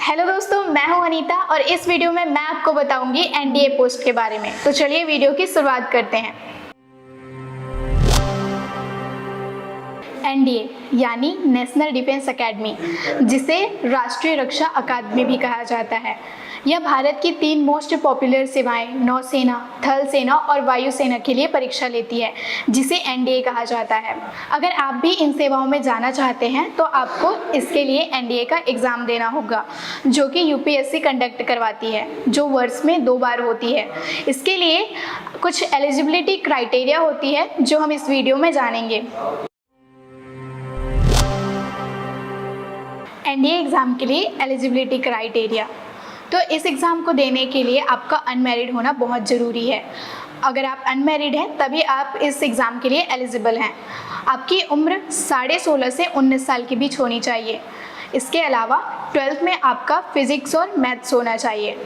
Hello दोस्तों, मैं हूं अनीता और इस वीडियो में मैं आपको बताऊंगी एनडीए पोस्ट के बारे में। तो चलिए वीडियो की शुरुआत करते हैं। एनडीए यानी नेशनल डिफेंस एकेडमी, जिसे राष्ट्रीय रक्षा अकादमी भी कहा जाता है। यह भारत की 3 मोस्ट पॉपुलर सेवाएं नौसेना, थल सेना और वायुसेना के लिए परीक्षा लेती है, जिसे एनडीए कहा जाता है। अगर आप भी इन सेवाओं में जाना चाहते हैं तो आपको इसके लिए एनडीए का एग्ज़ाम देना होगा, जो कि यूपीएससी कंडक्ट करवाती है, जो वर्ष में 2 बार होती है। इसके लिए कुछ एलिजिबिलिटी क्राइटेरिया होती है जो हम इस वीडियो में जानेंगे। एनडीए एग्ज़ाम के लिए एलिजिबिलिटी क्राइटेरिया, तो इस एग्ज़ाम को देने के लिए आपका अनमैरिड होना बहुत ज़रूरी है। अगर आप अनमैरिड हैं तभी आप इस एग्ज़ाम के लिए एलिजिबल हैं। आपकी उम्र 16.5 से 19 साल के बीच होनी चाहिए। इसके अलावा 12th में आपका फिज़िक्स और मैथ्स होना चाहिए।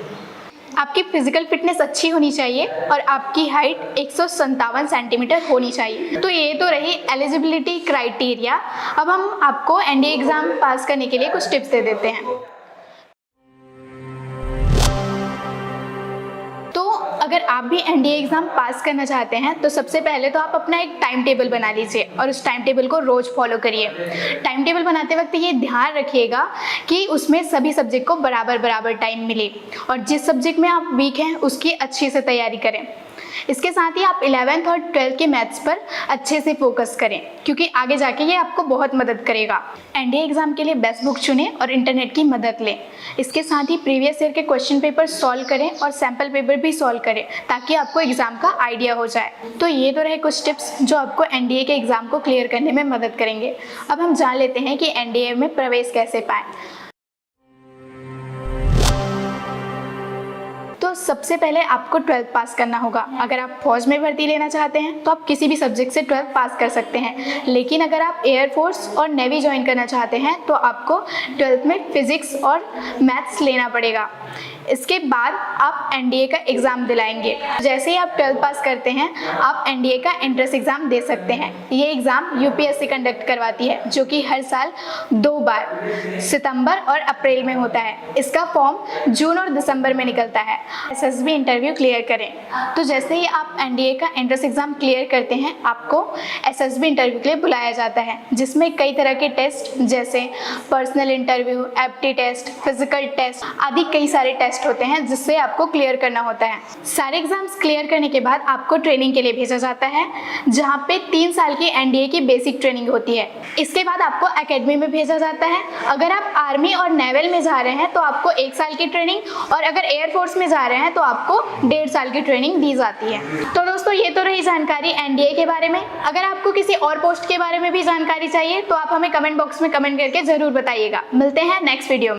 आपकी फ़िज़िकल फिटनेस अच्छी होनी चाहिए और आपकी हाइट 157 सेंटीमीटर होनी चाहिए। तो ये तो रही एलिजिबिलिटी क्राइटेरिया। अब हम आपको एनडीए एग्ज़ाम पास करने के लिए कुछ टिप्स दे देते हैं। अगर आप भी एनडीए एग्ज़ाम पास करना चाहते हैं तो सबसे पहले तो आप अपना एक टाइम टेबल बना लीजिए और उस टाइम टेबल को रोज़ फॉलो करिए। टाइम टेबल बनाते वक्त ये ध्यान रखिएगा कि उसमें सभी सब्जेक्ट को बराबर टाइम मिले और जिस सब्जेक्ट में आप वीक हैं उसकी अच्छे से तैयारी करें। इसके साथ ही आप 11th और 12th के मैथ्स पर अच्छे से फोकस करें, क्योंकि आगे जाके ये आपको बहुत मदद करेगा। एनडीए एग्ज़ाम के लिए बेस्ट बुक चुनें और इंटरनेट की मदद लें। इसके साथ ही प्रीवियस ईयर के क्वेश्चन पेपर सॉल्व करें और सैम्पल पेपर भी सॉल्व करें, ताकि आपको एग्ज़ाम का आइडिया हो जाए। तो ये तो रहे कुछ टिप्स जो आपको एनडीए के एग्ज़ाम को क्लियर करने में मदद करेंगे। अब हम जान लेते हैं कि एनडीए में प्रवेश कैसे पाएँ। तो सबसे पहले आपको 12th पास करना होगा। अगर आप फौज में भर्ती लेना चाहते हैं तो आप किसी भी सब्जेक्ट से 12th पास कर सकते हैं, लेकिन अगर आप एयरफोर्स और नेवी ज्वाइन करना चाहते हैं तो आपको 12th में फिज़िक्स और मैथ्स लेना पड़ेगा। इसके बाद आप एनडीए का एग्ज़ाम दिलाएंगे। जैसे ही आप 12th पास करते हैं आप एनडीए का एंट्रेंस एग्ज़ाम दे सकते हैं। ये एग्ज़ाम यूपीएससी कंडक्ट करवाती है, जो कि हर साल 2 बार सितंबर और अप्रैल में होता है। इसका फॉर्म जून और दिसंबर में निकलता है। एसएसबी इंटरव्यू क्लियर करें। तो जैसे ही आप एनडीए का एंट्रेंस एग्ज़ाम क्लियर करते हैं आपको एसएसबी इंटरव्यू के लिए बुलाया जाता है, जिसमें कई तरह के टेस्ट जैसे पर्सनल इंटरव्यू, एप्टी टेस्ट, फिजिकल टेस्ट आदि कई सारे टेस्ट होते हैं जिससे आपको क्लियर करना होता है। सारे एग्जाम्स क्लियर करने के बाद आपको ट्रेनिंग के लिए भेजा जाता है, जहाँ पे 3 साल की एनडीए की बेसिक ट्रेनिंग होती है। इसके बाद आपको एकेडमी में भेजा जाता है। अगर आप आर्मी और नेवल में जा रहे हैं तो आपको 1 साल की ट्रेनिंग, और अगर एयरफोर्स में जा रहे हैं तो आपको 1.5 साल की ट्रेनिंग दी जाती है। तो दोस्तों ये तो रही जानकारी एनडीए के बारे में। अगर आपको किसी और पोस्ट के बारे में भी जानकारी चाहिए तो आप हमें कमेंट बॉक्स में कमेंट करके ज़रूर बताइएगा। मिलते हैं नेक्स्ट वीडियो में।